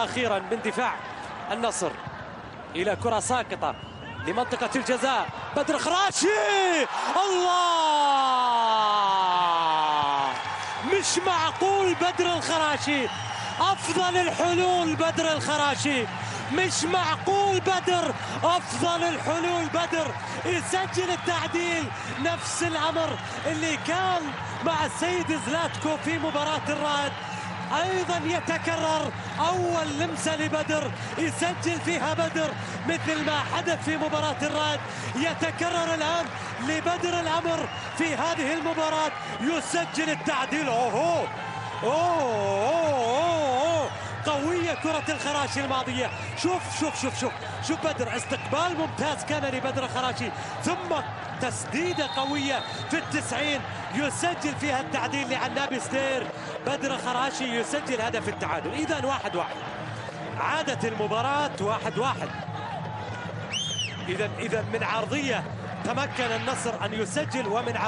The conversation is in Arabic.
أخيرا من دفاع النصر إلى كرة ساقطة لمنطقة الجزاء. بدر خراشي، الله، مش معقول. بدر الخراشي أفضل الحلول. بدر الخراشي مش معقول. بدر أفضل الحلول. بدر يسجل التعديل. نفس الأمر اللي كان مع السيد زلاتكو في مباراة الرائد أيضا يتكرر. أول لمسة لبدر يسجل فيها بدر مثل ما حدث في مباراة الرائد، يتكرر الآن لبدر الأمر في هذه المباراة، يسجل التعديل. أوه أوه أوه، قوية كرة الخراشي الماضية. شوف بدر، استقبال ممتاز كان لبدر الخراشي، ثم تسديدة قوية في ال90 يسجل فيها التعديل لعنابي ستير. بدر الخراشي يسجل هدف التعادل. إذا 1-1 عادت المباراة 1-1. إذا من عرضية تمكن النصر أن يسجل، ومن